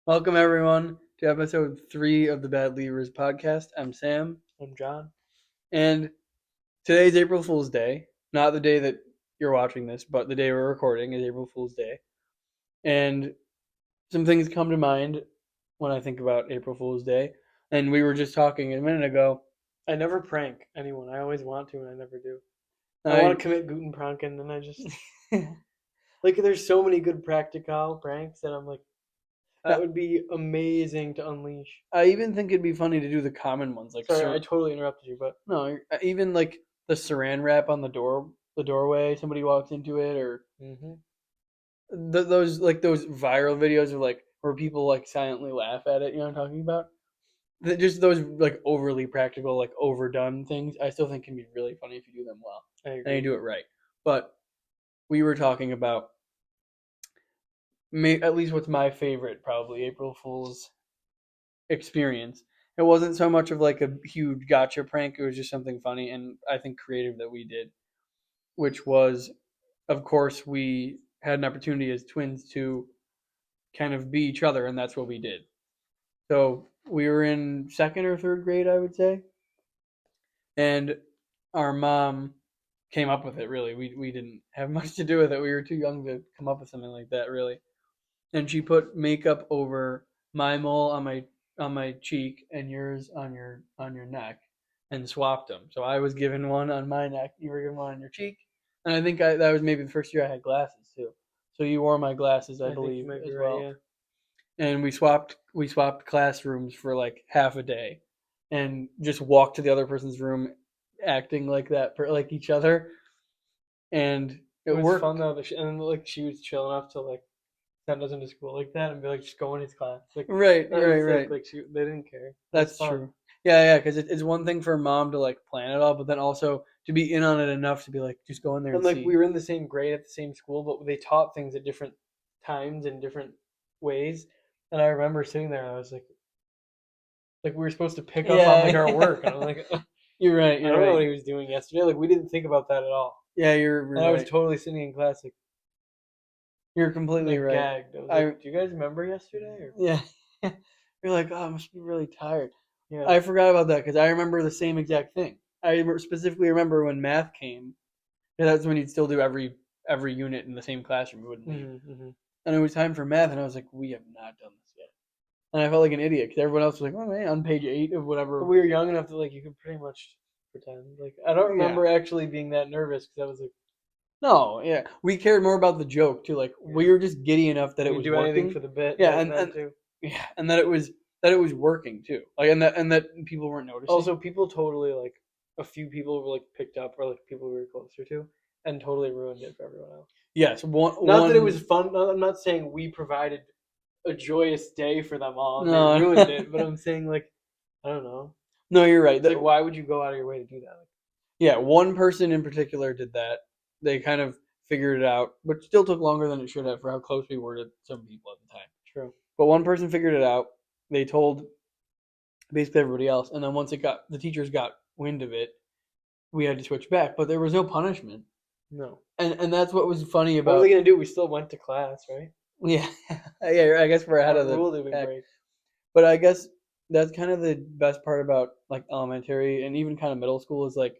Welcome everyone to episode 3 of the Bad Leavers podcast. I'm Sam, I'm John. and today's April Fool's Day. Not the day that you're watching this, but the day we're recording is April Fool's Day. And some things come to mind when I think about April Fool's Day. And we were just talking a minute ago. I never prank anyone. I always want to, and I never do. I I want to commit Guten Pranken, and I just like. There's so many good practical pranks, and I'm like, that would be amazing to unleash. I even think it'd be funny to do the common ones, like Sorry, I totally interrupted you, but no, even like the Saran wrap on the doorway. Somebody walks into it, or those viral videos of like where people like silently laugh at it. You know what I'm talking about? Just those like overly practical, like overdone things. I still think can be really funny if you do them well I and you agree. do it right. But we were talking about at least what's my favorite, probably April Fool's experience. It wasn't so much of like a huge gotcha prank. It was just something funny and I think creative that we did, which was, of course, we had an opportunity as twins to kind of be each other, and that's what we did. So we were in second or third grade, I would say, and our mom came up with it. Really, we didn't have much to do with it. We were too young to come up with something like that, really. And she put makeup over my mole on my cheek and yours on your neck, and swapped them. So I was given one on my neck, you were given one on your cheek, and I think that was maybe the first year I had glasses too. So you wore my glasses, I I think you believe, might be as right. well. Yeah. And we swapped classrooms for like half a day, and just walked to the other person's room, acting like that, like each other, and It it was fun worked. though. And like she was chill enough to like send us into school like that and be like, just go in his class. Like Right, that right, was right. like they didn't care. It was That's fun. true. Yeah, yeah, because it's one thing for mom to like plan it all, but then also to be in on it enough to be like, just go in there And and like we see. were in the same grade at the same school, but they taught things at different times and different ways. And I remember sitting there, and I was like we were supposed to pick up on like our Yeah, work, and I'm like, you're right. I You're don't know right. what he was doing yesterday. Like we didn't think about that at all. Yeah, you're And I was right. totally sitting in class You're completely like right. gagged. I was like, I do you guys remember yesterday? Or Yeah. You're like, oh, I must be really tired. yeah, I forgot about that because I remember the same exact thing. Specifically remember when math came. That's when you'd still do every unit in the same classroom. You wouldn't leave. mm-hmm. And it was time for math, and I was like, we have not done this yet. And I felt like an idiot because everyone else was like, oh man, on page 8 of But whatever. we were young enough that like you could pretty much pretend. Like I don't Yeah. remember actually being that nervous because I was like, No, yeah. We cared more about the joke too. Like yeah, we were just giddy enough that it we could was do anything working. for the bit Yeah, back and, then and too. yeah, and that it was working too. Like and that people weren't noticing. Also, people totally like a few people were like picked up or like people we were closer to and totally ruined it for everyone else. Yes, one Not that it was one fun. I'm not saying we provided a joyous day for them all and they no. ruined it, but I'm saying like I don't know. No, you're right. It's like why would you go out of your way to do that? Like, Yeah, one person in particular did that. They kind of figured it out, but still took longer than it should have for how close we were to some people at the time. true. But one person figured it out. They told basically everybody else, and then once the teachers got wind of it, we had to switch back. But there was no punishment, No. and that's what was funny What were they about. gonna do? We still went to class, right? Yeah, yeah. I guess we're ahead What of the rule did we pack. break? But I guess that's kind of the best part about like elementary and even kind of middle school is like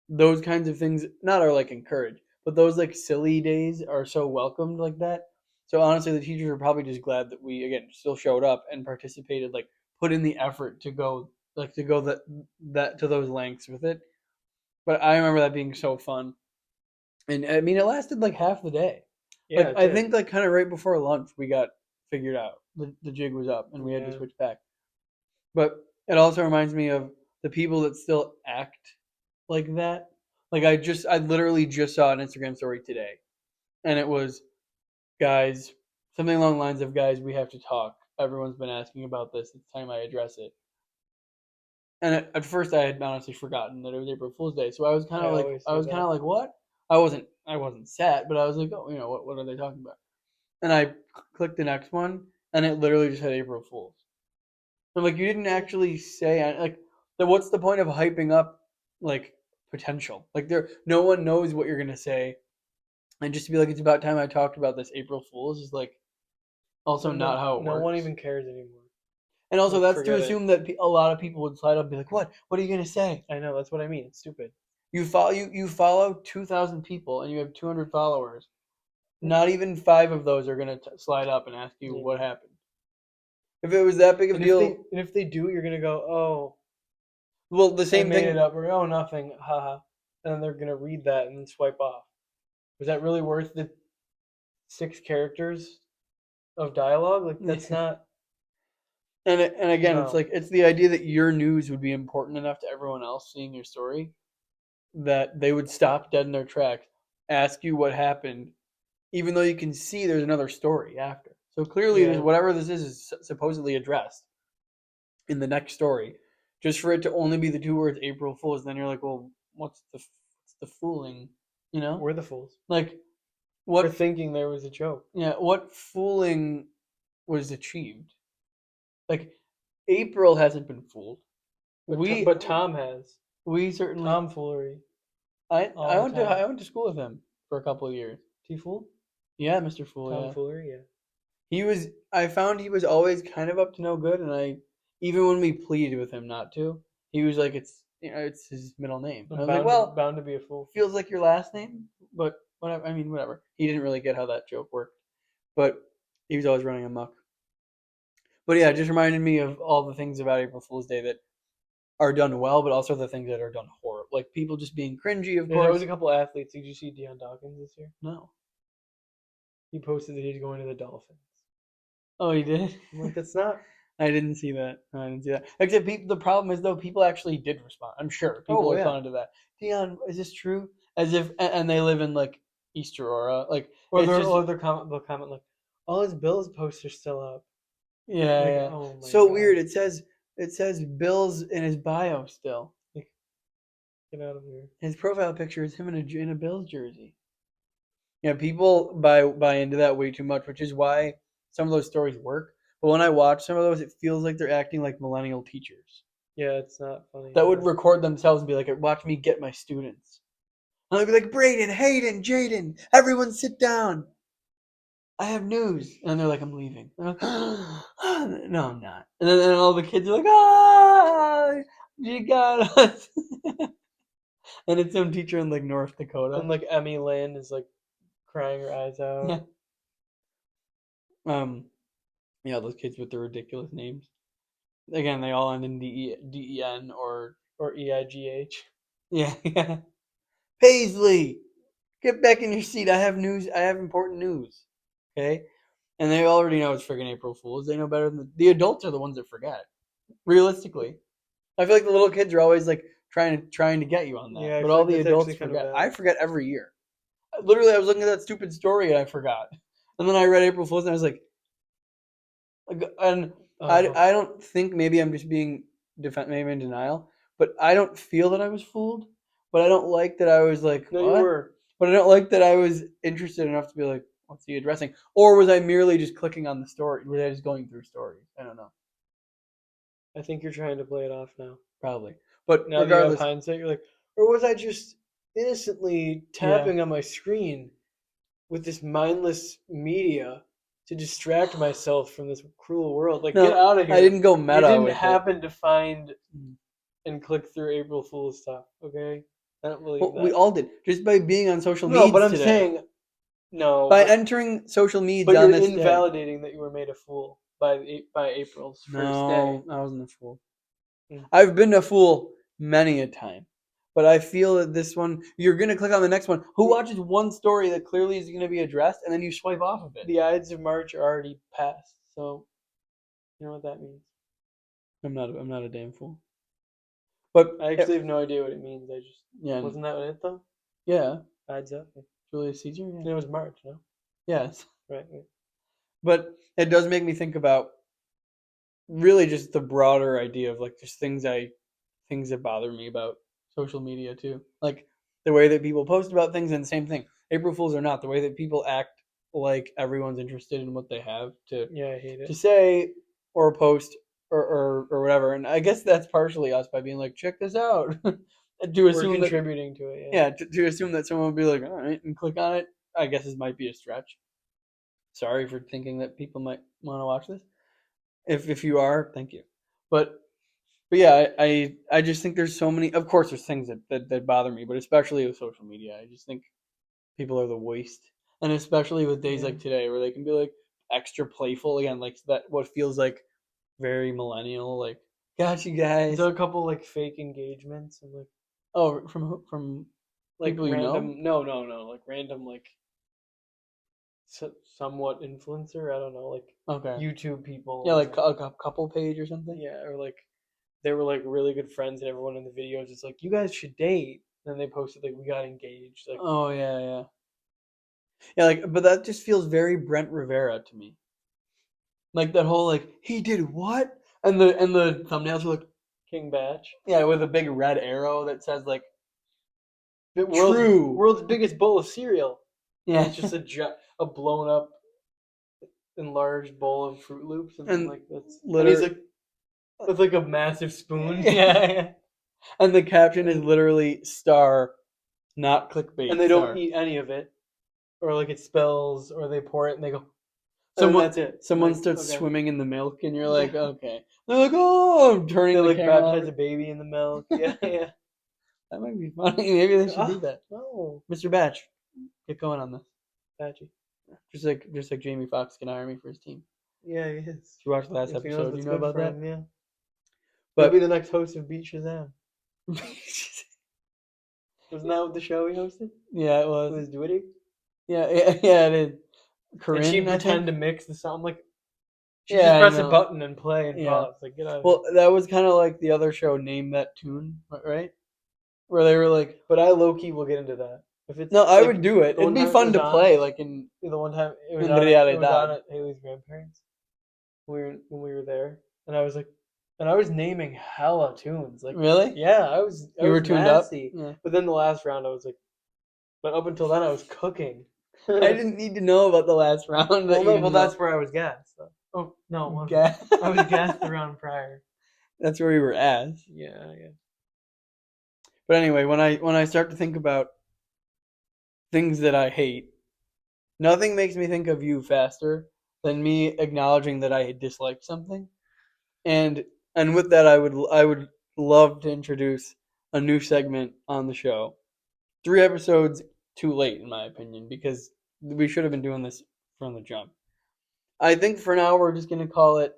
those kinds of things not are like encouraged, but those like silly days are so welcomed like that. So honestly, the teachers are probably just glad that we again still showed up and participated, like put in the effort to go that to those lengths with it. But I remember that being so fun, and I mean it lasted like half the day. Yeah, Like it I did. think like kind of right before lunch we got figured out the jig was up and we had to Yeah. switch back. But it also reminds me of the people that still act like that. Like I literally just saw an Instagram story today, and it was guys, something along the lines of guys, we have to talk. Everyone's been asking about this. It's time I address it. And at first, I had honestly forgotten that it was April Fool's Day, so I always I do was kind that. of like, what? I wasn't sad, but I was like, oh, what are they talking about? And I clicked the next one, and it literally just had April Fool's. I'm like, you didn't actually say like, then what's the point of hyping up like potential? Like no one knows what you're gonna say, and just to be like, it's about time I talked about this April Fools is like, Also, not how it No one works. even cares anymore. And also, Like, that's to forget it. assume that a lot of people would slide up and be like, "What? What are you gonna say?" I know, that's what I mean. It's stupid. You follow 2,000 people and you have 200 followers. Not even five of those are gonna slide up and ask you Yeah. what happened. If it was that big of a deal, And if they do, you're gonna go, oh, well, the I same made it thing. up, or oh, nothing, haha, and then they're gonna read that and then swipe off. Was that really worth the 6 characters of dialogue? Like that's not. And again, it's No. like it's the idea that your news would be important enough to everyone else seeing your story that they would stop dead in their tracks, ask you what happened, even though you can see there's another story after. So clearly, Yeah. whatever this is supposedly addressed in the next story. Just for it to only be the two words April Fools, then you're like, well, what's the fooling? You know, We're the fools like for what? thinking there was a joke. Yeah, what fooling was achieved? Like April hasn't been fooled. We But Tom has we certainly. tomfoolery I all I the went to time. I went to school with him for a couple of years. T fool, Yeah, Mr. Fool. Yeah, tomfoolery. Yeah. he was. I found he was always kind of up to no good, and I even when we pleaded with him not to, he was like, it's his middle name. And I I'm was like, bound well, bound to be a fool. feels like your last name, but whatever. I mean, whatever. He didn't really get how that joke worked, but he was always running amok. But yeah, it just reminded me of all the things about April Fool's Day that are done well, but also the things that are done horrible. Like people just being cringy, of There's always course. a couple athletes. Did you see Deion Dawkins this year? No. He posted that he's going to the Dolphins. Oh, he did. I'm like, that's not. I didn't see that. No, I didn't see that. Except the problem is though, people actually did respond. I'm sure people Oh yeah. responded to that. Dion, is this true? As if, and they live in like East Aurora. Like Or it's they're just, or they'll comment like, all his Bills posts are still up. yeah, Like, yeah. oh my So god. weird. It says Bills in his bio still. Like, get out of here. His profile picture is him in a Bills jersey. Yeah, people buy into that way too much, which is why some of those stories work. But when I watch some of those, it feels like they're acting like millennial teachers Yeah, it's not funny that at would all. record themselves and be like, "Watch me get my students." And I'd be like, "Braden, Hayden, Jaden, everyone sit down. I have news." And they're like, "I'm leaving." And I'm like, no, I'm not. And then all the kids are like, "Ah, you got us." And it's some teacher in like North Dakota. And like Emmy Land is like crying her eyes out. Yeah. Um. Yeah, those kids with the ridiculous names. Again, they all end in DEN or Or EIGH. yeah, yeah. Paisley, get back in your seat. I have news. I have important news. Okay, and they already know it's friggin' April Fools. They know better than the adults are the ones that forget. Realistically, I feel like the little kids are always like trying to get you on that, Yeah, I but feel all like the that's adults actually kind of forget. I valid. forget every year. Literally, I was looking at that stupid story and I forgot, and then I read April Fools and I was like, and Uh, I don't think maybe I'm just being maybe in denial, but I don't feel that I was fooled. But I don't like that I was like, no, you what? were. But I don't like that I was interested enough to be like, what's he addressing? Or was I merely just clicking on the story? Was I just going through stories? I don't know. I think you're trying to play it off now. Probably. But Now that you have regardless, hindsight, you're like, or was I just innocently yeah. tapping on my screen with this mindless media to distract myself from this cruel world? Like, get No, out of I here. didn't go You meta didn't with it. happen to find and click through April Fool's stuff, okay? I don't believe Well, we that. all did. Just by being on social No, but medias I'm today. saying no, By entering social medias but on you're this day. invalidating that you were made a fool by April's first day. No, I wasn't a fool. Mm. I've been a fool many a time. But I feel that this one, you're going to click on the next one. Who watches one story that clearly is going to be addressed and then you swipe off of it? The Ides of March are already passed, so you know what that means. I'm not a damn fool. But I actually have no idea what it means. I just yeah, wasn't that it though. yeah, Ides up. Julius Caesar, And yeah. it was March, no? Yes. Right. Right. But it does make me think about really just the broader idea of like just things that bother me about social media too. Like the way that people post about things and the same thing. April Fools or not, the way that people act like everyone's interested in what they have Yeah, I hate to it. say or post or whatever. And I guess that's partially us by being like, check this out. To We're assume that contributing to it, yeah. yeah, to assume that someone would be like, all right, and click on it, I guess this might be a stretch. sorry for thinking that people might want to watch this. If you are, thank you. But yeah, I just think there's so many. Of course, there's things that bother me, but especially with social media, I just think people are the worst, and especially with days Yeah. like today where they can be like extra playful again, like that what feels like very millennial. Like, got you guys. There's a couple like fake engagements and like Oh, from people you know. random. No, like random like somewhat influencer. I don't know, like Okay. YouTube people. Yeah, And, like a couple page or something. yeah, or like they were like really good friends, and everyone in the videos is like, "You guys should date." Then they posted like, "We got engaged." Like, Oh yeah, yeah, yeah. Like, but that just feels very Brent Rivera to me. Like that whole like he did what, and the thumbnails are like King Batch, yeah with a big red arrow that says like the true. world's biggest bowl of cereal, and Yeah, it's just a blown up, enlarged bowl of Fruit Loops, and I'm and like, that's and he's literally like with like a massive spoon, yeah, yeah. and the caption is And, literally star, not and clickbait they don't star. eat any of it, or like it spells, or they pour it and they go, and then Someone that's it. I'm someone like, starts okay, swimming in the milk, and you're yeah. like, okay. They're like, oh, I'm They turning the like camera baptize on. a baby in the milk, yeah, yeah. That might be funny. Maybe they should do Oh that. no, Mr. Batch, get going on this. Patchy. Just like Jamie Foxx can hire me for his team. Yeah, he is. Did you watch the last If he knows episode? You what's know good about for that? him, yeah. He'll be But the next host of Beat Shazam. Wasn't that what the show he hosted? yeah, it With was. his Dwitty? Yeah, it is. And she'd Corinne, I pretend think. to mix the sound like she Yeah, just I press a know. button and play and Yeah. pause. Like, get out of here. Well, that was kind of like the other show, Name That Tune, right? Where they were like, But I low key will get into that. If it's no, I like would do it. the It'd one be time it fun was to on, play, like the one time in it was realidad. on at Haley's grandparents. When we were there, and I was like, and I was naming hella tunes. Like, Really? yeah, I You were was tuned up? nasty. Yeah. But then the last round, I was like, but up until then, I was cooking. I Well, didn't need to know about the last round that you no, well, didn't know. that's where I was gassed. So. Oh no, it wasn't. Ga- I was gassed the round prior. That's where you were at. Yeah, yeah. But anyway, when I start to think about things that I hate, nothing makes me think of you faster than me acknowledging that I dislike something. And and with that, I would love to introduce a new segment on the show. 3 episodes too late, in my opinion, because we should have been doing this from the jump. I think for now we're just gonna call it.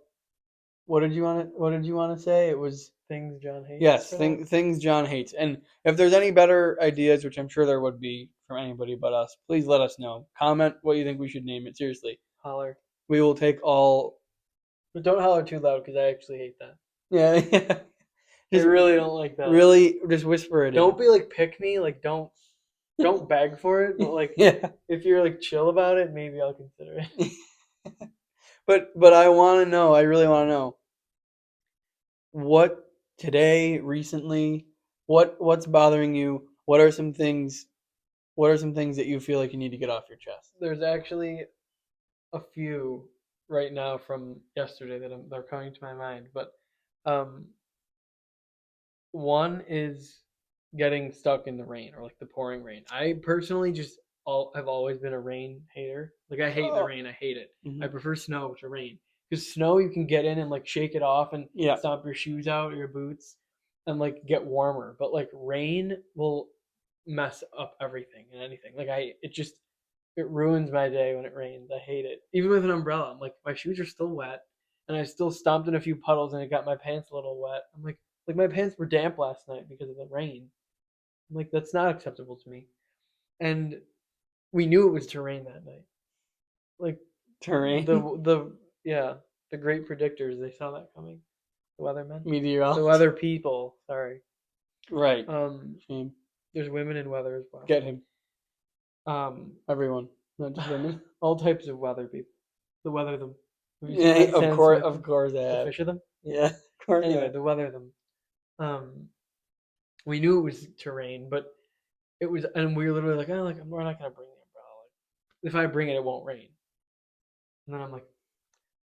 What did you want to say? It was Things John hates. yes, things John hates. And if there's any better ideas, which I'm sure there would be from anybody but us, please let us know. Comment what you think we should name it. Seriously, Holler, we will take all. but don't holler too loud because I actually hate that. Yeah, yeah. I Just really don't like that. really just whisper it Don't be like pick me. Like don't beg for it. But in. like Yeah. if you're like chill about it, maybe I'll consider it. But I want to know. I really want to know what today, recently, what's bothering you. What are some things that you feel like you need to get off your chest? There's actually a few right now from yesterday they're coming to my mind, but um, one is getting stuck in the rain or like the pouring rain. I personally just have always been a rain hater. Like I hate the Oh. rain. I hate it. I Mhm. prefer snow to rain because snow you can get in and like shake it off and Yeah. stomp your shoes out or your boots and like get warmer. But like rain will mess up everything and anything. Like it ruins my day when it rains. I hate it. Even with an umbrella, I'm like my shoes are still wet and I still stomped in a few puddles and it got my pants a little wet. I'm like my pants were damp last night because of the rain. I'm like that's not acceptable to me. And we knew it was to rain that night. Like Terrain. the yeah, the great predictors, they saw that coming. The weathermen. The Meteorologist. weather people, sorry. Right. Um Shame. there's women in weather as well. Get him. Um Everyone, not just women. all types of weather people. The weather them. Have you seen Yeah, that of Sam course, Smith of course I the have. fish of them? Yeah, of course I Anyway, have. the weather them. We knew it was to rain, but it was, and we were literally like, oh, like we're not gonna bring the umbrella. Like, if I bring it, it won't rain. And then I'm like,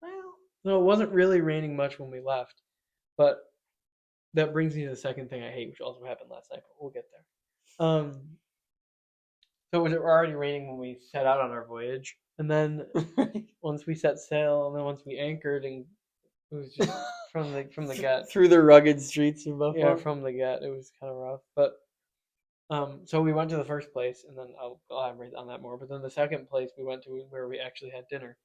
well, no, it wasn't really raining much when we left, but that brings me to the second thing I hate, which also happened last night. But we'll get there. So it was already raining when we set out on our voyage, and then once we set sail, and then once we anchored, and it was just from the get. Through the rugged streets of Yeah, Buffalo. from the get, it was kind of rough. But so we went to the first place, and then I'll elaborate on that more. But then the second place we went to, where we actually had dinner,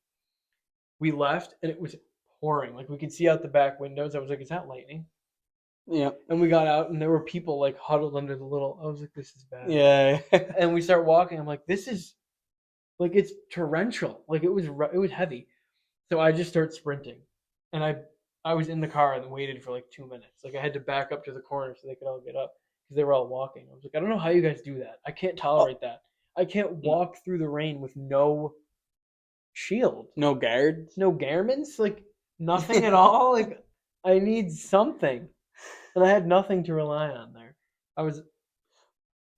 we left, and it was pouring. Like we could see out the back windows. I was like, "Is that lightning?" Yeah. And we got out, and there were people like huddled under the little. I was like, "This is bad." Yeah. And we start walking. I'm like, "This is like it's torrential. Like it was heavy." So I just start sprinting, and I was in the car and waited for like 2 minutes. Like I had to back up to the corner so they could all get up because they were all walking. I was like, I don't know how you guys do that. I can't Oh, tolerate that. I can't no. walk through the rain with no shield, No guards. no garments, like nothing at all. Like I need something, and I had nothing to rely on there. I was left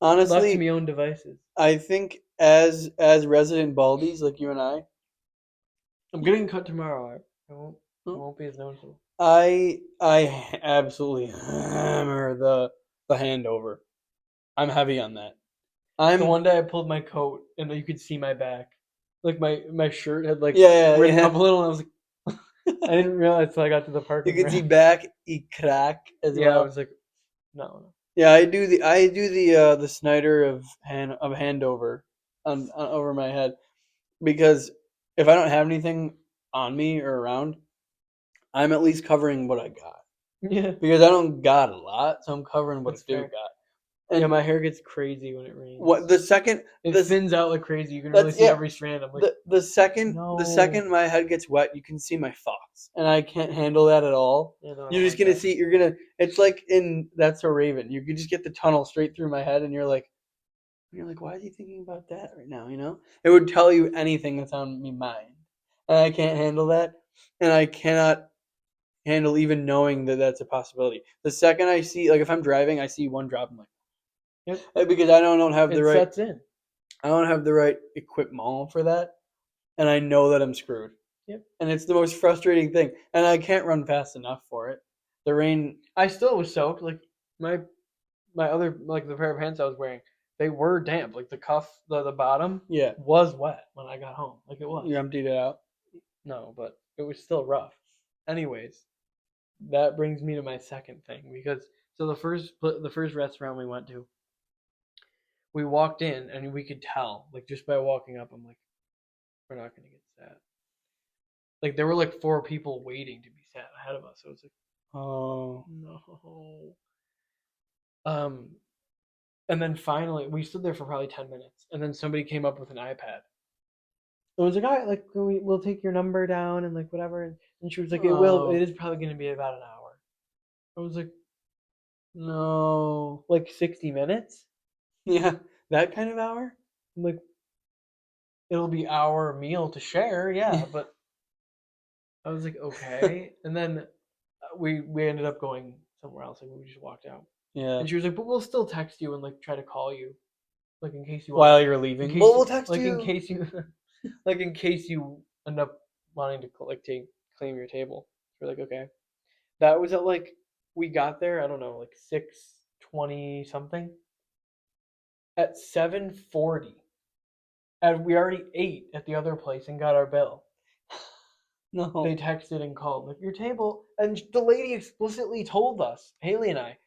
to Honestly, my own devices. I think as resident baldies like you and I'm getting cut tomorrow. I won't. It hmm, won't be as noticeable. I absolutely hammer the handover. I'm heavy on that. The I'm one day I pulled my coat and you could see my back. Like my shirt had like yeah, ripped yeah, up a little, and I was like, yeah. I didn't realize till I got to the You parking can see ramp. back e crack as Yeah, I well. was like, no. Yeah, I do the Snyder of handover on over my head because if I don't have anything on me or around, I'm at least covering what I got Yeah, because I don't got a lot, so I'm covering what I that's do fair. got. Yeah, And my hair gets crazy when it rains. what the second It this thins out like crazy. You can really that's see yeah every strand. I'm like, the second no. my head gets wet, you can see my thoughts, and I can't handle that at all. Yeah, no, I You're don't just like gonna that. see. You're gonna. It's like in That's So Raven. You could just get the tunnel straight through my head, and you're like, why is he thinking about that right now? It would tell you anything that's on me mind, and I can't handle that, and I cannot handle even knowing that that's a possibility. The second I see, like, if I'm driving, I see one drop, I'm like, Yep, because I don't have the it right, sets in. I don't have the right equipment for that, and I know that I'm screwed. Yep. And it's the most frustrating thing. And I can't run fast enough for it. The rain, I still was soaked. Like my my other like the pair of pants I was wearing, they were damp. Like the cuff, the bottom yeah, was wet when I got home. Like it was. you emptied it out. No, but it was still rough. Anyways, that brings me to my second thing because so the first restaurant we went to, we walked in and we could tell like just by walking up, I'm like, we're not gonna get sat. Like there were like four people waiting to be sat ahead of us. So it was like, Oh, no. Um, and then finally we stood there for probably 10 minutes, and then somebody came up with an iPad. It was like, all right, like we'll take your number down and like whatever. And she was like, it will. It oh, is probably going to be about an hour. I was like, no. like 60 minutes. Yeah, that kind of hour? I'm like, it'll be our meal to share, yeah. But I was like, okay. And then we ended up going somewhere else. Like we just walked out. Yeah. And she was like, but we'll still text you and like try to call you, like in case you want to, While you're in leaving. case Well, we'll text like in you. case you, like in case you end up wanting to like take claim your table. We're like, okay. That was at like we got there. I don't know, like 6:20 something. At 7:40, and we already ate at the other place and got our bill. They No. texted and called like your table, and the lady explicitly told us, Haley and I.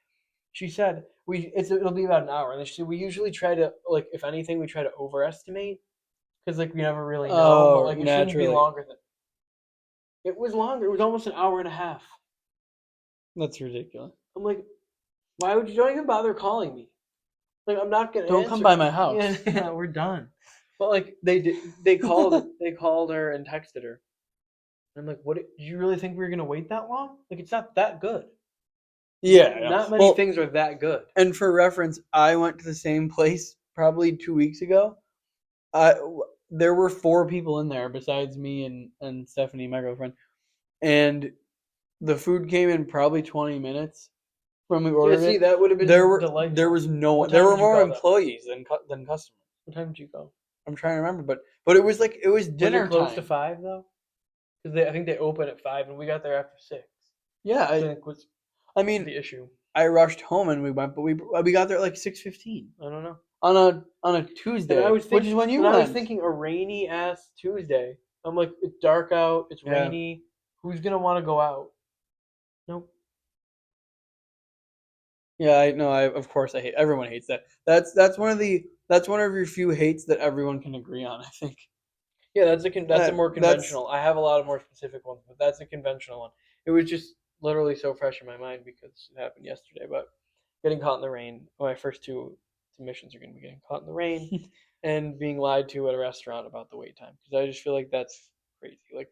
She said it'll be about an hour, and then she said we usually try to like if anything we try to overestimate because like we never really know, but Oh, like it shouldn't be naturally. longer than it was longer. It was almost an hour and a half. That's ridiculous. I'm like, why would you don't even bother calling me? Like I'm not gonna Don't come answer. by my Yeah, house. yeah, we're done. But like they did, they called her and texted her. And I'm like, what? Did you really think we were gonna wait that long? Like it's not that good. Yeah, I know. Not many Well, things are that good. and for reference, I went to the same place probably 2 weeks ago. I There were four people in there besides me and Stephanie, my girlfriend, and the food came in probably 20 minutes from we Yeah, ordered see, it. that would have There been were there delightful. was no What one. There time were did you more go though? employees than customers. What time did you go? I'm trying to remember, but it was like it was Was it dinner close to time. 5 though? Because I think they open at 5, and we got there after 6. Yeah, Which I think was I mean the issue. I rushed home and we went, but we got there at like 6:15. I don't know. on a And I Tuesday, was which thinking, is when you and I was went. thinking a rainy ass Tuesday. I'm like, it's dark out, it's Yeah. rainy. Who's gonna want to go out? Nope. Yeah, I know. I of course I hate. Everyone hates that. That's one of your few hates that everyone can agree on. I think. Yeah, that's a more That's conventional. I have a lot of more specific ones, but that's a conventional one. It was just literally so fresh in my mind because it happened yesterday. But getting caught in the rain, my first two submissions are going to be getting caught in the rain and being lied to at a restaurant about the wait time because I just feel like that's crazy. Like,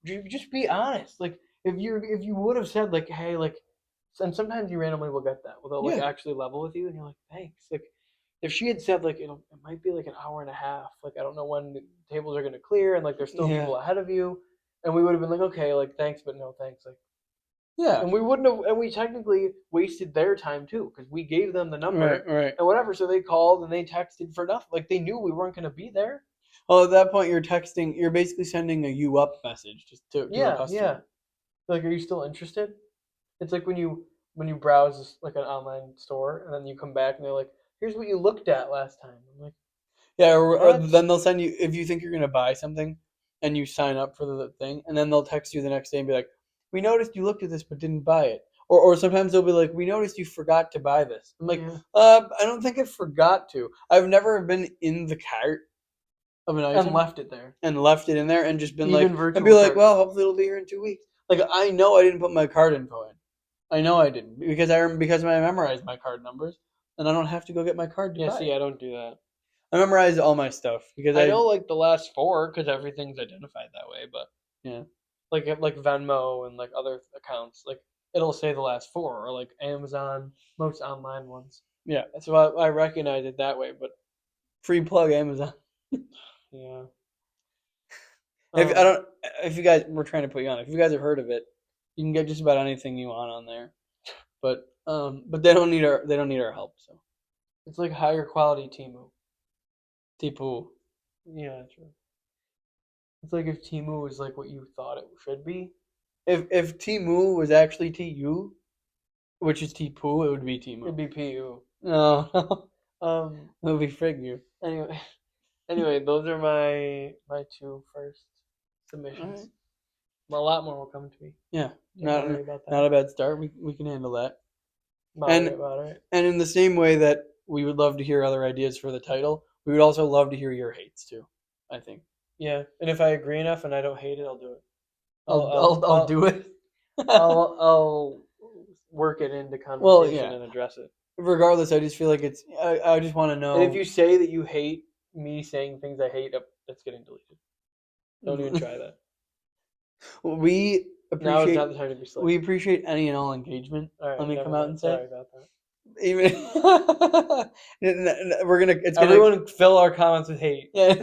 just be honest. Like, if you would have said like, hey, like, and sometimes you randomly will get that without like yeah, actually level with you, and you're like, thanks. Like, if she had said like it might be like an hour and a half, like I don't know when the tables are gonna clear, and like there's still yeah, people ahead of you, and we would have been like, okay, like thanks, but no thanks, like, yeah. and we wouldn't have, and we technically wasted their time too because we gave them the Right, number right. and whatever, so they called and they texted for nothing, like they knew we weren't gonna be there. Well, at that point, you're texting. You're basically sending a "you up" message just to a Yeah, yeah. customer. Like, are you still interested? It's like when you browse like an online store and then you come back and they're like, here's what you looked at last time. I'm like, Yeah, or what? then they'll send you if you think you're gonna buy something, and you sign up for the thing, and then they'll text you the next day and be like, "We noticed you looked at this but didn't buy it." Or sometimes they'll be like, "We noticed you forgot to buy this." I'm like, Yeah. I don't think I forgot to. I've never been in the cart of an And item left it there. and left it in there and just been like, Even and be virtual like, cart. "Well, hopefully it'll be here in 2 weeks." Like I know I didn't put my card info in. I know I didn't because I memorized my card numbers, and I don't have to go get my card to Yeah, buy see, it. I don't do that. I memorized all my stuff because I know like the last four because everything's identified that way, but yeah. like Venmo and like other accounts, like it'll say the last four, or like Amazon, most online ones. Yeah, So I recognize it that way, but free plug Amazon. yeah. If I Um, don't, if you guys, we're trying to put you on. If you guys have heard of it, you can get just about anything you want on there. But they don't need our help. So, it's like higher quality Timu. tipo, Yeah, true. It's like if Timu was like what you thought it should be, if Timu was actually Tu, which is Tipu, it would be Timu. it'd be PU. No, no, Um. it would be Frig Anyway, anyway, those are my two first All right. submissions. A lot more will come to me. Yeah, Don't not worry about not that. a bad start. We can handle that. And Moderate, moderate. and in the same way that we would love to hear other ideas for the title, we would also love to hear your hates too. I think. Yeah, and if I agree enough and I don't hate it, I'll do it. I'll I'll I'll I'll, I'll I'll do it. I'll work it into Well, conversation yeah. and address it. Regardless, I just feel like I just want to And if know. you say that you hate me saying things I hate, that's getting deleted. Don't even try that. we Now is not appreciate the time to be slick. we appreciate any and all engagement. All Let right, me come never out mind. and say Sorry about that. even we're gonna it's gonna Everyone fill our comments with hate. yeah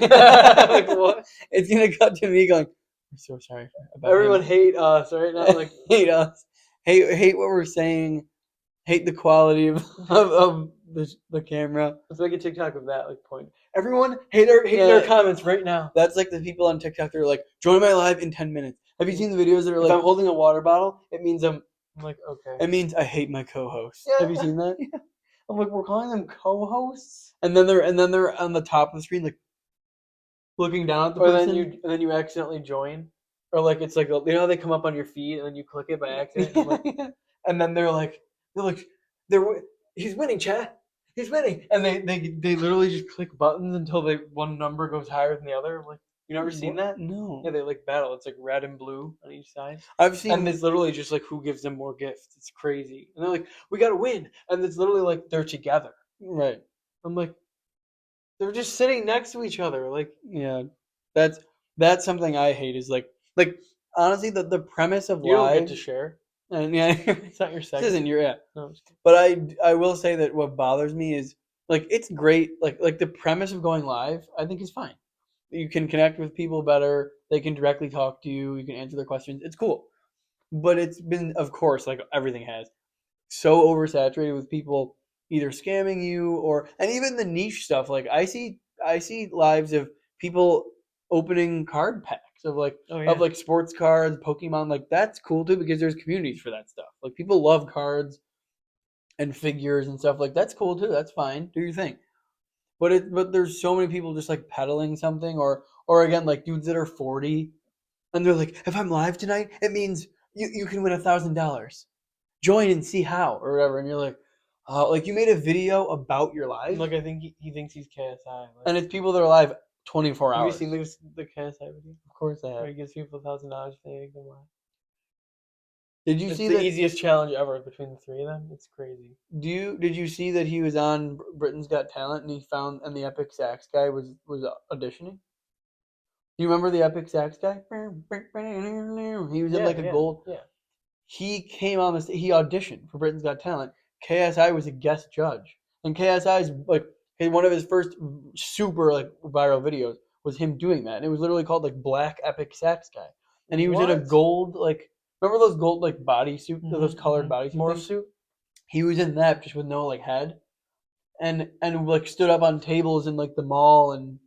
Like what? it's gonna cut to me going. I'm so sorry about Everyone him. hate us right now. Like, Hate us. Hate what we're saying. Hate the quality of the camera. let's make a TikTok of that. Like, point. Everyone hating our Yeah, comments right now. that's like the people on TikTok that are like, join my live in 10 minutes. Have you seen the videos that are If like, I'm holding a water bottle, it means I'm like, okay. it means I hate my co-host. Have you Yeah. seen that? I'm like, we're calling them co-hosts. And then they're on the top of the screen like looking down at the Or then you person. and then you accidentally join, or like it's like how they come up on your feed and then you click it by accident. And I'm like, and then they're like they're he's winning, chat. He's winning, and they literally just click buttons until one number goes higher than the other. I'm like, you never seen What? that? Yeah, No. they like battle. It's like red and blue on each side. I've And seen it's literally just like who gives them more gifts. It's crazy. And they're like, we gotta win. And it's literally like they're together. right. I'm like, they're just sitting next to each other. Like, Yeah. That's that's something I hate is like honestly the premise of you don't get to live share. and yeah It's not your this segment. isn't your yeah. No, I'm just kidding. But I will say that what bothers me is like it's great like the premise of going live I think is fine. You can connect with people better. They can directly talk to you. You can answer their questions. It's cool. But it's been, of course, like everything has, so oversaturated with people either scamming you and even the niche stuff. Like I see lives of people opening card packs Oh of yeah. like sports cards, Pokemon. Like that's cool too because there's communities for that stuff. Like people love cards and figures and stuff. Like that's cool too. That's fine. Do your thing. but there's so many people just like peddling something, or again like dudes that are 40 and they're like, if I'm live tonight, it means you can win $1,000. Join and see how or whatever. And you're like you made a video about your live, Like I think he thinks he's KSI. Like, and it's people that are live 24 have you hours. seen the KSI video? Of course I Where have. he gives people $1,000 if they make them laugh. Did you It's see the that? easiest challenge ever between the three of them. It's crazy. Did you see that he was on Britain's Got Talent and he found and the Epic Sax guy was auditioning? Do you remember the Epic Sax guy? He was in Yeah, like a yeah, gold. yeah. He came on the he auditioned for Britain's Got Talent. KSI was a guest judge, and KSI's like one of his first super like viral videos was him doing that, and it was literally called like Black Epic Sax Guy, and he was in a What? gold like remember those gold like bodysuit those colored Mm-hmm. bodysuit Morph things? suit. He was in that just with no like head, and like stood up on tables in like the mall and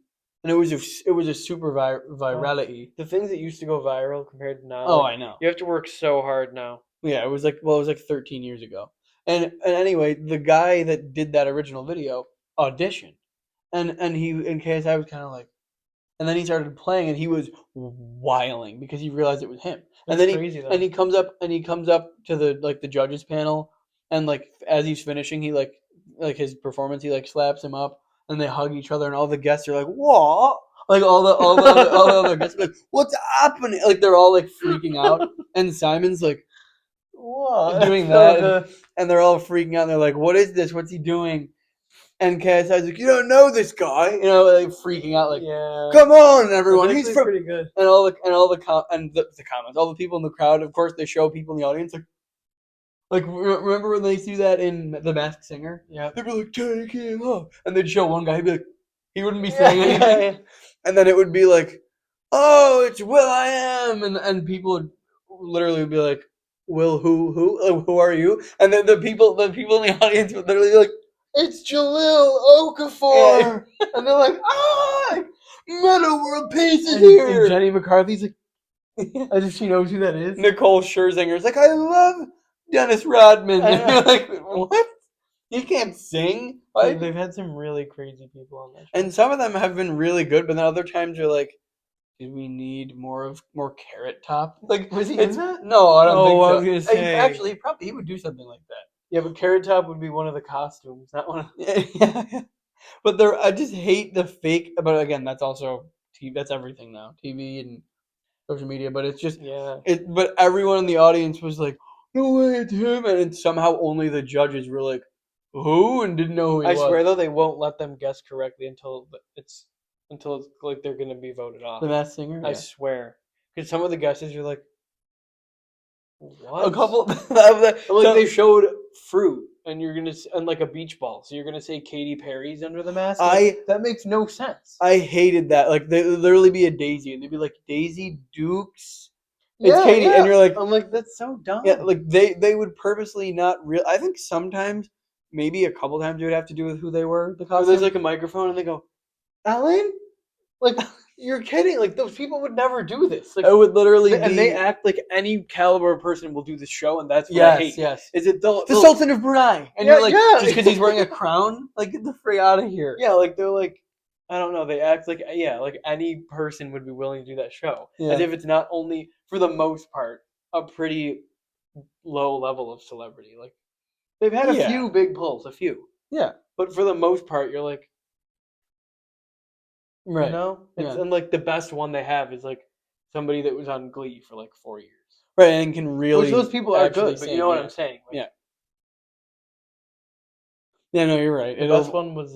it was a super virality. The things that used to go viral compared to now. Oh, Like, I know. you have to work so hard now. Yeah, it was like it was like 13 years ago. And anyway, the guy that did that original video auditioned, and KSI was kind of like, and then he started playing, and he was wiling because he realized it was him. And That's then crazy though. he comes up to the like the judges panel, and like as he's finishing, he like his performance, he like slaps him up, and they hug each other, and all the guests are like, "What?" Like all the other guests are like, "What's happening?" Like they're all like freaking out, and Simon's like What? doing that, and they're all freaking out. And they're like, "What is this? What's he doing?" And KSI's like, "You don't know this guy," like freaking out, like, yeah. "Come on, everyone, That's he's actually from." pretty good. And the comments, all the people in the crowd. Of course, they show people in the audience, like remember when they do that in The Masked Singer? Yeah. They'd be like, "Take him up," and they'd show one guy. He'd be like, he wouldn't be Yeah, saying anything, yeah. and then it would be like, "Oh, it's Will I Am," and people would literally be like, "Will who are you?" And then the people in the audience would literally be like, "It's Jalil Okafor," and they're like, "Ah, Meta World Peace is here." And Jenny McCarthy's like, as if she knows who that is. Nicole Scherzinger's like, "I love Dennis Rodman." I And know. you're like, "What? He can't sing." Why? They've had some really crazy people on that show. And some of them have been really good, but then other times you're like, "Do we need more Carrot Top?" Like, Was he it's in that? no, I don't think Oh, so. I was gonna say. Actually, probably he would do something like that. Yeah, but Carrot Top would be one of the costumes, not one of. Yeah. But I just hate the fake. But again, that's also TV. That's everything now, TV and social media. But it's just Yeah. it. But everyone in the audience was like, "No way, it's him!" And somehow only the judges were like, "Who?" and didn't know who he I was. swear though, they won't let them guess correctly until it's like they're gonna be voted off. The Masked Singer. I Yeah. swear, because some of the guesses you're like, what? A couple of the, Like they showed fruit, and you're gonna and like a beach ball, so you're gonna say Katy Perry's under the mask. Like, that makes no sense. I hated that. Like they would literally be a Daisy, and they'd be like Daisy Dukes. Yeah, It's Katie, yeah. and you're like, I'm like, that's so dumb. yeah, like they would purposely not real. I think sometimes, maybe a couple times, it would have to do with who they were. The Or costume. there's like a microphone, and they go, Ellen, like you're kidding. Like those people would never do this. Like it would literally and be, they act like any caliber person will do this show, and that's what I yes, hate. yes. Is it The they'll- Sultan of Brunei, and Yeah, you're like, yeah. just because he's wearing a crown, like get the freak out of here. Yeah, like they're like, I don't know. They act like like any person would be willing to do that show, Yeah. as if it's not only for the most part a pretty low level of celebrity. Like they've had a Yeah. few big pulls, a few, Yeah, but for the most part, you're like, right. you know, it's, Yeah. and like the best one they have is like somebody that was on Glee for like 4 years. Right, and can really. Which those people are actually good, but you sing, know what yeah. I'm saying. Like, Yeah. Yeah, no, you're right. the best one was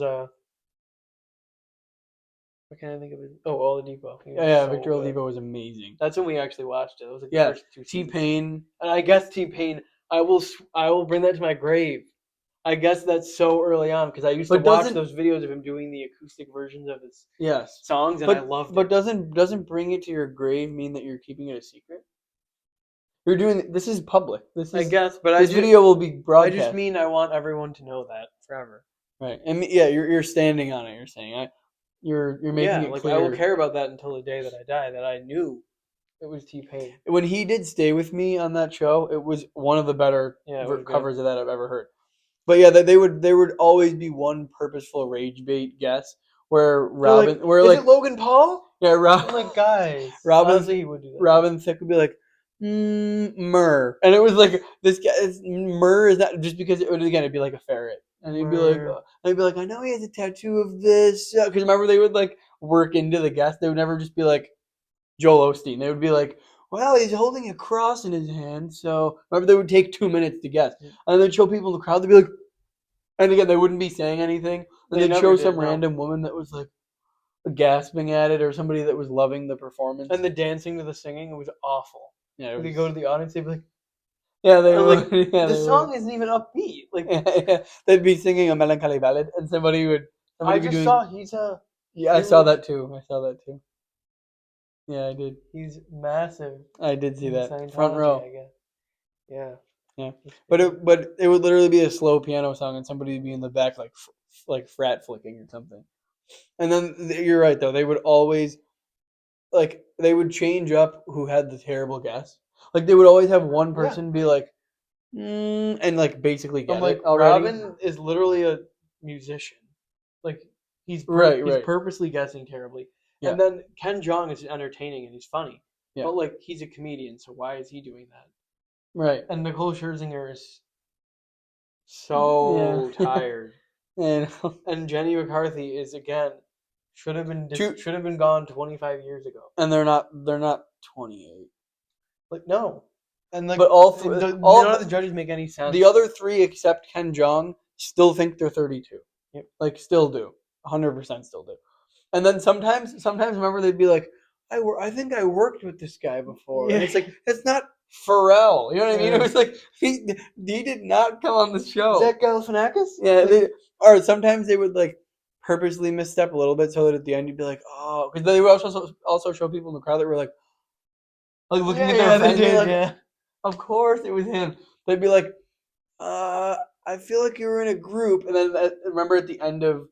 what can I think of it? Oh, Oladipo. He was Yeah, so Victor good. Oladipo was amazing. That's when we actually watched it. It was like the Yeah, first two T seasons. Pain. And I guess T-Pain, I will bring that to my grave. I guess that's so early on because I used to But watch doesn't- those videos of him doing the acoustic versions of his Yes, songs, and but I loved but it. doesn't bring it to your grave mean that you're keeping it a secret? You're doing this is public. This I is guess, but this video will be I broadcast. just mean I want everyone to know that forever. Right, and yeah, you're standing on it. You're saying you're making Yeah, it like clear. I will care about that until the day that I die. That I knew it was T-Pain. When he did "Stay with Me" on that show, it was one of the better Yeah, it was good. covers of that I've ever heard. But yeah, there would always be one purposeful rage bait guess where Robin, Like, where is like it Logan Paul? yeah, I'm like, guys, Robin, honestly, he would do that. Robin Thicke would be like, Myrrh, and it was like this guy. Myrrh is that just because it would again it'd be like a ferret, and he'd be like, I know he has a tattoo of this because remember they would like work into the guess. They would never just be like Joel Osteen. They would be like, well, he's holding a cross in his hand, so remember they would take 2 minutes to guess, and they'd show people in the crowd. They'd be like, and again they wouldn't be saying anything. And They they'd never show did, some no. random woman that was like gasping at it, or somebody that was loving the performance. And the dancing to the singing, it was awful. Yeah, When you go to the audience, they'd be like, yeah, they would. like, Yeah, the they song would. isn't even upbeat. Like, Yeah, they'd be singing a melancholy ballad, and somebody I be just doing. saw he's a. Yeah, I they saw were- that too. I saw that too. Yeah, I did. He's massive I did see in that Scientology, front row. I guess. Yeah. Yeah, but it would literally be a slow piano song, and somebody would be in the back like frat flicking or something. And then you're right though; they would always like they would change up who had the terrible guess. Like they would always have one person be like, and like basically get I'm like, it already. Robin is literally a musician. Like, he's Right. purposely guessing terribly. Yeah. And then Ken Jeong is entertaining and he's funny. Yeah. But, like, he's a comedian, so why is he doing that? Right. And Nicole Scherzinger is so tired. And Jenny McCarthy is, again, should have been gone 25 years ago. And they're not 28. Like, no. And like, but none of the judges make any sense. The other three, except Ken Jeong, still think they're 32. Yep. Like, still do, 100% still do. And then sometimes, remember they'd be like, I think I worked with this guy before, and it's like that's not Pharrell. You know what I mean? It was like he did not come on the show. Is that Galifianakis? Yeah. Or sometimes they would like purposely misstep a little bit so that at the end you'd be like, oh, because they would also show people in the crowd that were like looking at their friends. Yeah. Of course it was him. They'd be like, I feel like you were in a group. And then remember at the end of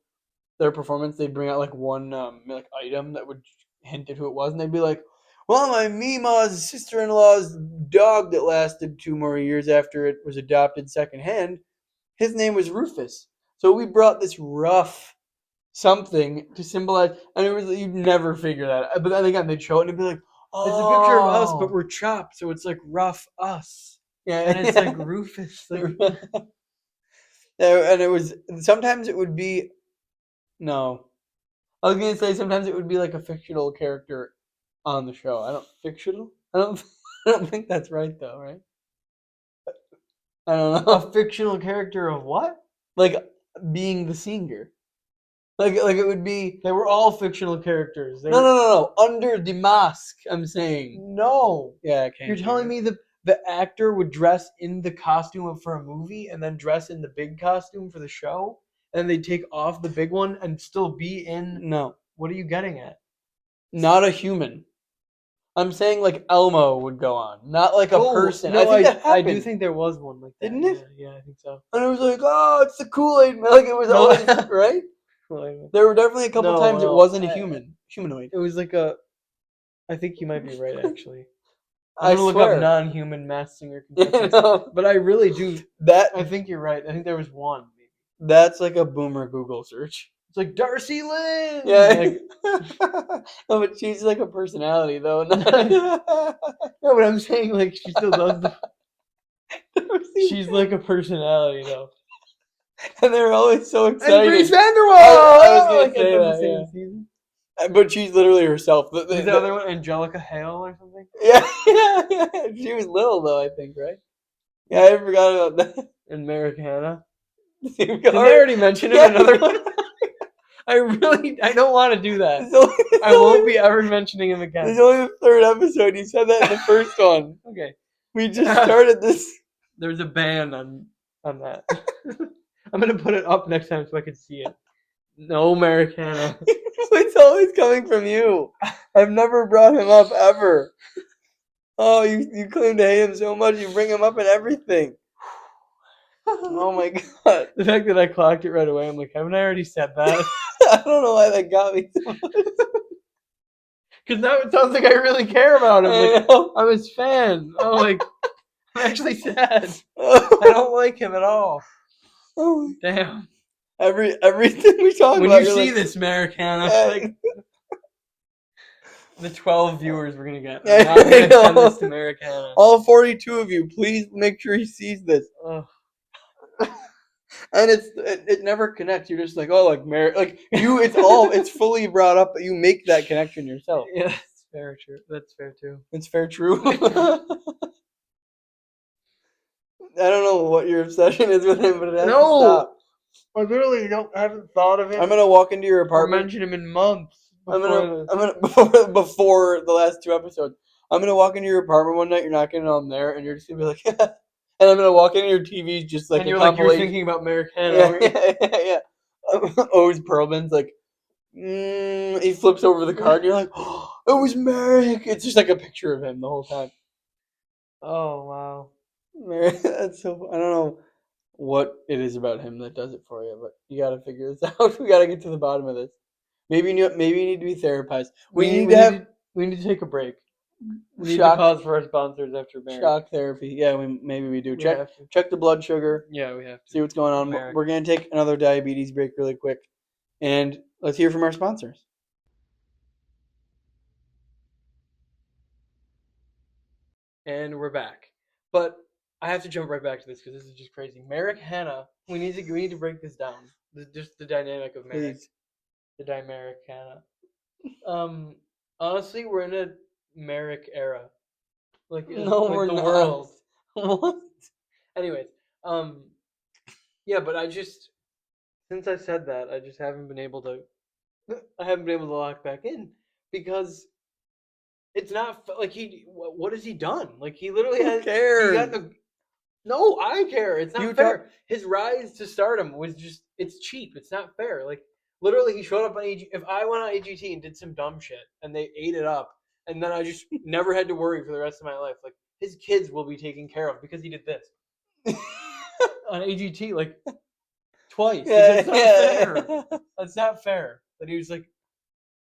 their performance, they'd bring out like one like item that would hint at who it was. And they'd be like, well, my Mima's sister-in-law's dog that lasted 2 more years after it was adopted secondhand, his name was Rufus. So we brought this rough something to symbolize, and it was you'd never figure that out. But then again, they'd show it and it'd be like, oh, it's a picture of us, but we're chopped, so it's like rough us. Yeah, and it's like Rufus. Like, and it was sometimes it would be no. I was gonna say sometimes it would be like a fictional character on the show. I don't think that's right though, right? I don't know. A fictional character of what? Like being the singer. Like it would be. They were all fictional characters. No. Under the mask, I'm saying. No. Yeah, I can't. You're telling me the actor would dress in the costume for a movie and then dress in the big costume for the show, and then they'd take off the big one and still be in. No. What are you getting at? Not a human. I'm saying like Elmo would go on, not like a person. No, I do think there was one like that. Didn't it? Yeah, I think so. And it was like, oh, it's the Kool-Aid man. Like it was always right. There were definitely a couple times it wasn't a humanoid. It was like I think you might be right, actually. I'm gonna look up non-human Masked Singer contestants, but I really do. I think you're right. I think there was one. Maybe. That's like a boomer Google search. It's like Darcy Lynn. Yeah. No, but she's like a personality though. No, but I'm saying like she still does. She's like a personality though. And they're always so excited. And Grace Vanderwaal! I was gonna say that. Yeah. But she's literally herself. Is the other one Angelica Hale or something? Yeah. She was little though, I think, right? Yeah, I forgot about that. And Americana. Did they already mention it in another one? I don't want to do that. I won't be ever mentioning him again. There's only the third episode. You said that in the first one. Okay. We just started this. There's a ban on that. I'm going to put it up next time so I can see it. No Americana. It's always coming from you. I've never brought him up ever. Oh, you claim to hate him so much, you bring him up in everything. Oh my god. The fact that I clocked it right away, I'm like, haven't I already said that? I don't know why that got me so much. Because now it sounds like I really care about him. Like, I'm his fan. Oh, like, I'm actually sad. I don't like him at all. Oh, Damn. everything we talk When about, you you're see like, this, Americana, yeah, like the 12 viewers we're gonna get are yeah, not I gonna send know. this to Americana. All 42 of you, please make sure he sees this. Ugh. And it never connects. You're just like, oh, like marriage, like you. It's fully brought up, but you make that connection yourself. Yeah, that's very true. That's fair too. It's fair, true. I don't know what your obsession is with him, but it has to No, stop. I literally haven't thought of I'm him gonna walk into your or apartment. mentioned him in months I'm before gonna this. I'm gonna before the last two episodes. I'm gonna walk into your apartment one night. You're knocking on there, and you're just gonna be like, and I'm gonna walk into your TV just like And a you're like, you're compilation. thinking about Americana. Yeah, yeah. O's Perlman's like, he flips over the card, and you're like, oh, it was Merrick. It's just like a picture of him the whole time. Oh, wow. Merrick, that's so. I don't know what it is about him that does it for you, but you got to figure this out. We got to get to the bottom of this. Maybe you need to be therapized. We need to have we need to take a break. We need to shock pause for our sponsors after marriage. shock therapy. Yeah, maybe we do. We have to. Check the blood sugar. Yeah, we have to. See what's going on. Merrick. We're gonna take another diabetes break really quick, and let's hear from our sponsors. And we're back. But I have to jump right back to this because this is just crazy. Merrick Hanna. We need to break this down. Just the dynamic of Merrick. Please. The Dimeric Hanna. Honestly, we're in a Merrick era. Like We're the not. world. What? Anyways, yeah, but since I said that, I just haven't been able to. I haven't been able to lock back in because it's not like what has he done? Like he literally Who has. cares? He got the. No, I care. It's not You fair. His rise to stardom was it's cheap. It's not fair. Like literally, he showed up on AG. If I went on AGT and did some dumb shit and they ate it up, and then I just never had to worry for the rest of my life, like his kids will be taken care of because he did this on AGT like twice. Yeah, That's not yeah, fair. yeah. That's not fair. That he was like,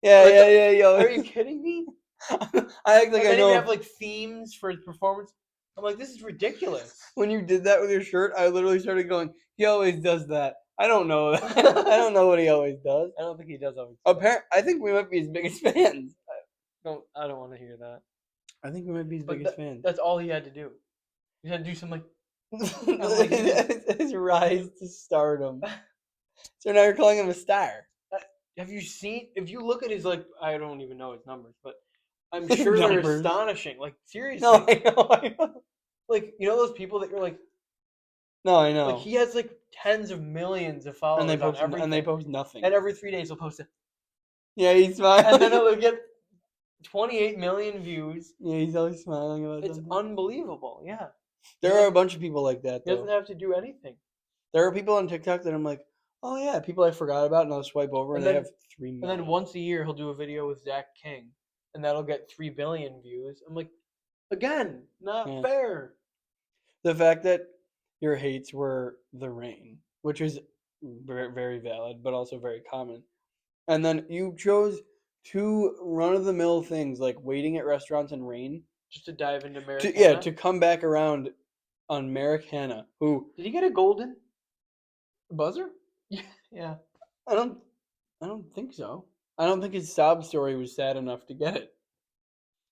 Yeah. Yo. are you kidding me? I act like And I then know. he'd have like themes for his performance. I'm like, this is ridiculous. When you did that with your shirt, I literally started going, he always does that. I don't know. I don't know what he always does. I don't think he does always. I think we might be his biggest fans. I don't want to hear that. I think we might be his biggest fans. That's all he had to do. He had to do some like his rise to stardom. So now you're calling him a star. Have you seen? If you look at his I don't even know his numbers, but I'm sure they're astonishing. Like seriously, No, I know. Like you know those people that you're like. No, I know. Like he has like tens of millions of followers and they post on everything. And they post nothing. And every 3 days he'll post it. Yeah, he's smiling. And then he'll get 28 million views. Yeah, he's always smiling about It's something. Unbelievable. Yeah. There are a bunch of people like that. He doesn't have to do anything. There are people on TikTok that I'm like, oh yeah, people I forgot about, and I'll swipe over, and they have 3 million. And then once a year he'll do a video with Zach King, and that'll get 3 billion views. I'm like, again, not fair. The fact that your hates were the rain, which is very, very valid, but also very common, and then you chose 2 run-of-the-mill things like waiting at restaurants in rain, just to dive into Merrick. Yeah, to come back around on Merrick Hanna, who did he get a golden buzzer? Yeah. I don't think so. I don't think his sob story was sad enough to get it.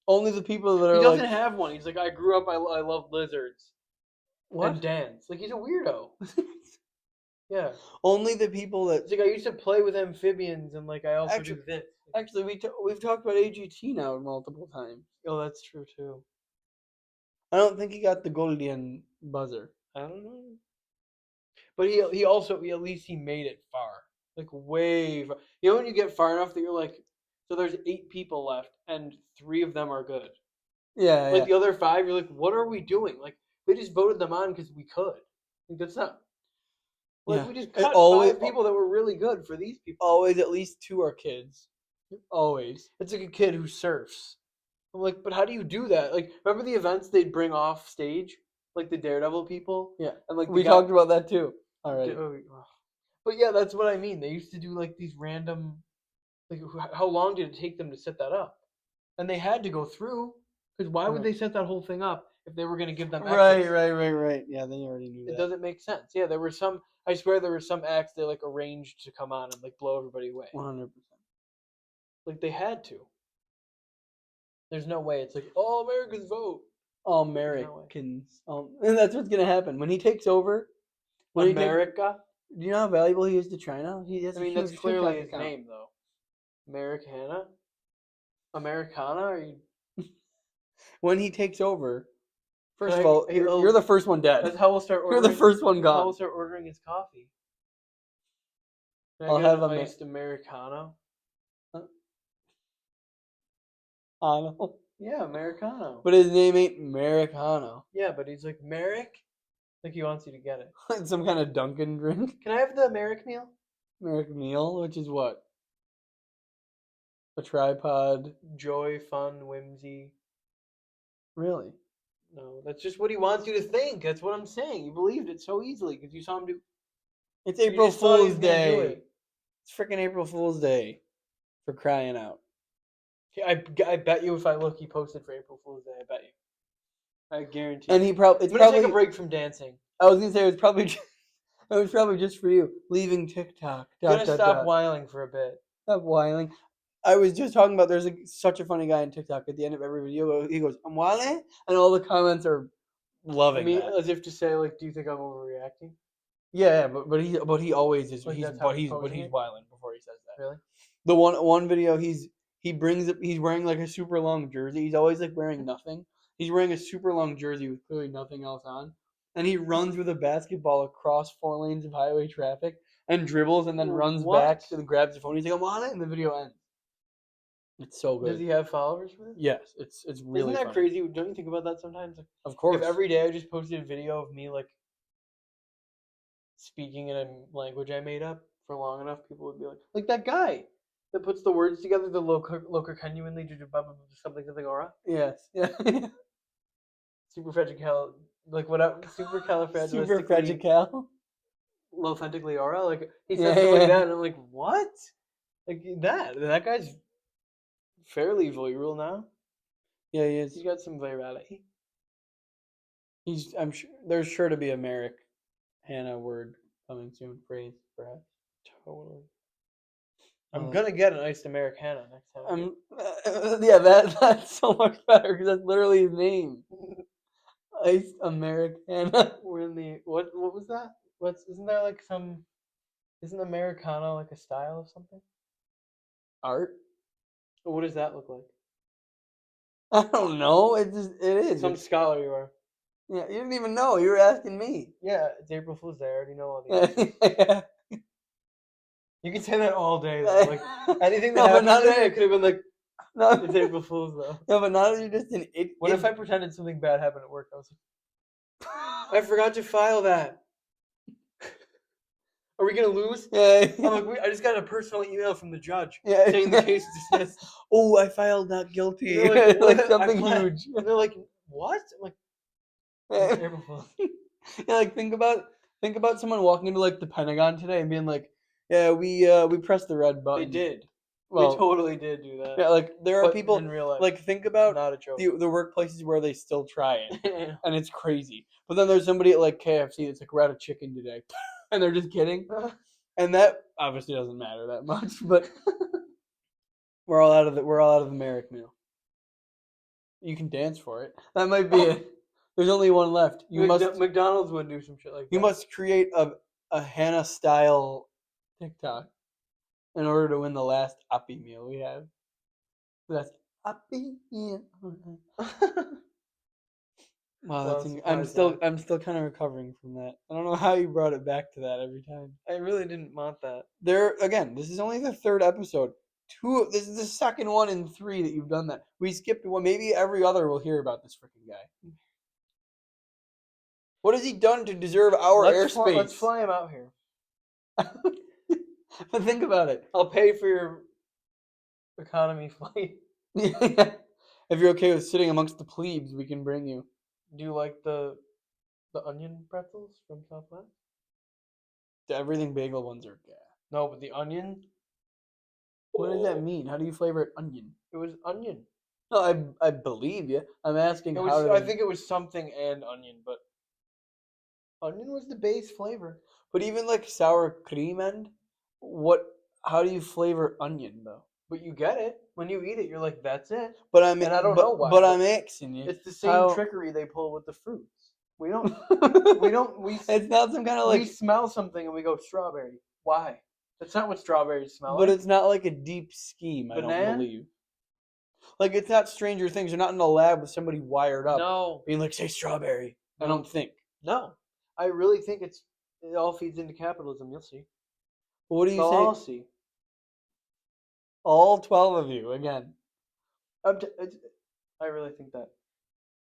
Only the people that are. He doesn't have one. He's like, I grew up. I love lizards. What? And dance. Like he's a weirdo. Yeah. Only the people that. It's like I used to play with amphibians, and like I also do this. Actually, we've talked about AGT now multiple times. Oh, that's true too. I don't think he got the golden buzzer. I don't know. But he also at least he made it far, like way far. You know when you get far enough that you're like, so there's 8 people left, and 3 of them are good. Yeah. Like the other 5, you're like, what are we doing? Like we just voted them on because we could. Like that's not. Like we just cut 5 people that were really good for these people. Always at least 2 are kids. Always. It's like a kid who surfs. I'm like, but how do you do that? Like, remember the events they'd bring off stage, like the Daredevil people? Yeah, and like we talked about that too. All right. But yeah, that's what I mean. They used to do like these random. Like, how long did it take them to set that up? And they had to go through because why would they set that whole thing up if they were going to give them extras? Right. Yeah, they already knew that. It doesn't make sense. Yeah, there were some. I swear there were some acts they like arranged to come on and like blow everybody away. 100%. Like they had to. There's no way it's like all Americans vote. All no way. Americans. And that's what's gonna happen when he takes over. When America. do you know how valuable he is to China? He has I a mean, huge that's clearly TikTok his account. name though. Americana. Americana. Are you? When he takes over, first Can of I- all, you're the first one dead. That's how we'll start You're ordering. the first one That's how gone. we'll start ordering his coffee. Can I I'll get have an a iced Americano? Americano. Yeah, Americano. But his name ain't Americano. Yeah, but he's like Merrick. Like he wants you to get it. It's some kind of Dunkin' drink. Can I have the Merrick meal? American meal, which is what? A tripod. Joy, fun, whimsy. Really? No, that's just what he wants you to think. That's what I'm saying. You believed it so easily because you saw him do. It's You April just thought he was Fool's gonna do Day. it. It's freaking April Fool's Day. For crying out. I bet you if I look, he posted for April Fool's Day. I bet you. I guarantee. And he probably. I'm gonna take a break from dancing. I was gonna say it was probably. It was probably just for you. Leaving TikTok. I'm gonna stop whiling for a bit. Stop whiling. I was just talking about there's such a funny guy on TikTok at the end of every video. He goes, "I'm whiling," and all the comments are loving I mean, that. as if to say, like, do you think I'm overreacting? Yeah, but he always is. Like, He's that's how he's but posing he's it? whiling before he says that. Really? The one video he's wearing like a super long jersey. He's always like wearing nothing. He's wearing a super long jersey with clearly nothing else on. And he runs with a basketball across 4 lanes of highway traffic and dribbles and then runs back and grabs the phone. He's like, "I'm on it," and the video ends. It's so good. Does he have followers for this? Yes, it's really. Isn't that funny. crazy? Don't you think about that sometimes? Like, Of course. if every day I just posted a video of me like speaking in a language I made up for long enough, people would be like that guy that puts the words together, the loca genuinely something aura. Yes. Yeah. Superfragical, like whatever, supercalifragilistically, Superfragical. authentically aura. Like he said something like that, and I'm like, what? Like that guy's fairly viral now. Yeah, he is. He's got some virality. I'm sure there's sure to be a Merrick Hannah word coming soon. Phrase, perhaps. Totally. I'm gonna get an iced Americano next time. Yeah, that's so much better because that's literally his name. Iced Americana. We're in the what was that? Isn't there like some? Isn't Americano like a style of something? Art. What does that look like? I don't know. It is. Some scholar you are. Yeah, you didn't even know. You were asking me. Yeah, it's April Fool's Day. I already know all the answers. Yeah. You can say that all day though. Like anything that No, but happened not today, that- I could have been like, No, it's April Fool's though. no, but now that you're just an idiot. What if I pretended something bad happened at work? I was like, I forgot to file that. Are we gonna lose? Yeah. I'm like, I just got a personal email from the judge Yeah. saying the case is dismissed. Oh, I filed not guilty. They're Like, "What?" something I'm huge. And they're like, what? I'm like, it's April Fool's. Yeah, like think about someone walking into like the Pentagon today and being like, "Yeah, we pressed the red They button." did. Well, They totally did do that. yeah, like there are But people in real life, like think about not a joke. the workplaces where they still try it, and it's crazy. But then there's somebody at like KFC that's like, "We're out of chicken today," and they're just kidding. And that obviously doesn't matter that much, but we're all out of the Merrick meal. You can dance for it. That might be it. There's only one left. McDonald's would do some shit like that. You must create a Hannah style TikTok in order to win the last Appy meal we have. That's Appy meal. Wow, I'm still kind of recovering from that. I don't know how you brought it back to that every time. I really didn't want that. This is only the 3rd episode. This is the 2nd one in 3 that you've done that. We skipped one. Maybe every other will hear about this freaking guy. What has he done to deserve our airspace? Let's fly him out here. But think about it. I'll pay for your economy flight. If you're okay with sitting amongst the plebes, we can bring you. Do you like the onion pretzels from Southwest? The everything bagel ones are gas. No, but the onion. What does that mean? How do you flavor it? Onion. It was onion. No, I believe you. I'm asking I think it was something and onion, but Onion was the base flavor. But even like sour cream and what? How do you flavor onion though? But you get it. When you eat it, you're like, that's it. But And I don't know why, but but I'm asking you. it's the same trickery they pull with the fruits. We don't, It's not some kind of we like. smell something and we go strawberry. Why? That's not what strawberries smell But like. it's not like a deep scheme. I don't Banana? believe. Like it's not Stranger Things. You're not in a lab with somebody wired up No. being like, say strawberry. I No. don't think. No. I really think it all feeds into capitalism. You'll see. But what do you Well, say? I'll see. All 12 of you again. I really think that.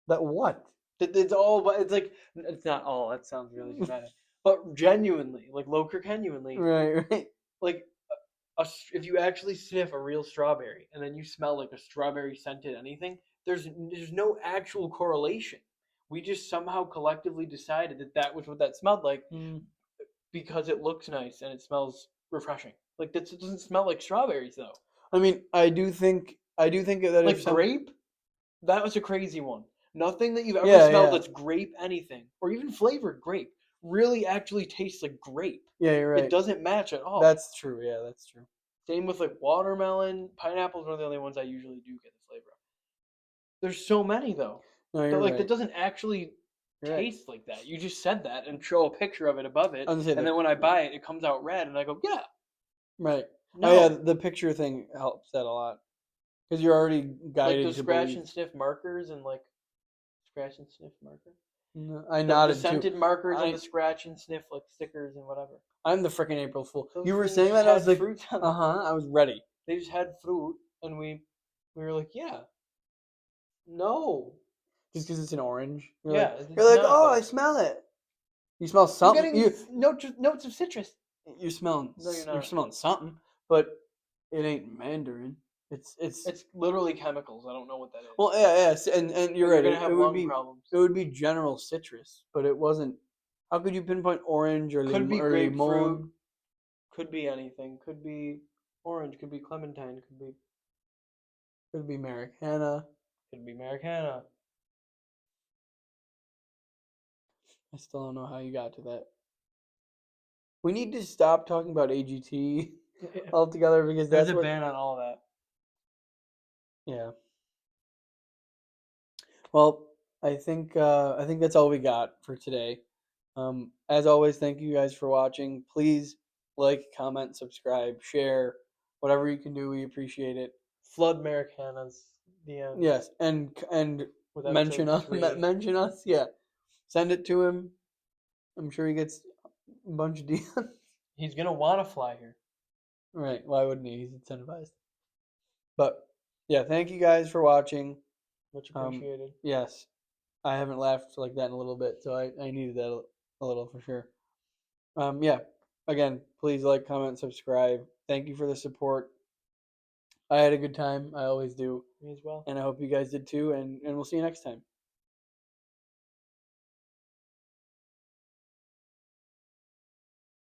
That what? It's all, but it's like, it's not all. That sounds really dramatic. But genuinely, like Loker genuinely, Right. like if you actually sniff a real strawberry and then you smell like a strawberry scented anything, there's no actual correlation. We just somehow collectively decided that was what that smelled like because it looks nice and it smells refreshing. Like that doesn't smell like strawberries though. I mean, I do think that Like if some grape, that was a crazy one. Nothing that you've ever Yeah, smelled yeah. that's grape anything or even flavored grape really actually tastes like grape. Yeah, you're right. It doesn't match at all. That's true. Yeah, that's true. Same with like watermelon, pineapple is one of the only ones I usually do get the flavor of. There's so many though. No, That you're like right. that doesn't actually You're right. taste like that. You just said that and show a picture of it above it, I was gonna say and then when I buy it, it comes out red, and I go, yeah, right. no. Oh yeah, the picture thing helps that a lot because you're already Like guided those to scratch believe. and sniff markers and like scratch and sniff marker. No, I The nodded scented too. markers and the scratch and sniff like stickers and whatever. I'm the freaking April Fool. Those You were things saying just that I was had like, fruits on uh them. huh. I was ready. They just had fruit, and we were like, yeah, no, Just because it's an orange. yeah, Like, it's you're like, not oh, though. I smell it. You smell I'm something. getting notes of citrus. You're smelling. No, you're You're not. smelling something, but it ain't Mandarin. It's literally chemicals. I don't know what that is. well, yeah, and you're right. Gonna have It would lung be problems. it would be general citrus, but it wasn't. How could you pinpoint orange or Could be or grapefruit. limon? Could be anything. Could be orange. Could be clementine. Could be Americana. Could be Americana. I still don't know how you got to that. We need to stop talking about AGT altogether because There's that's a what. ban on all that. Yeah. Well, I think that's all we got for today. As always, thank you guys for watching. Please like, comment, subscribe, share, whatever you can do. We appreciate it. Flood Americanas. The end. Yes, and With mention us. episode 3. Mention us. Yeah, send it to him. I'm sure he gets a bunch of DMs. He's gonna want to fly here. Right? Why wouldn't he? He's incentivized. But yeah, thank you guys for watching. Much appreciated. Yes, I haven't laughed like that in a little bit, so I needed that a little for sure. Yeah. Again, please like, comment, subscribe. Thank you for the support. I had a good time. I always do. Me as well. And I hope you guys did too. And we'll see you next time.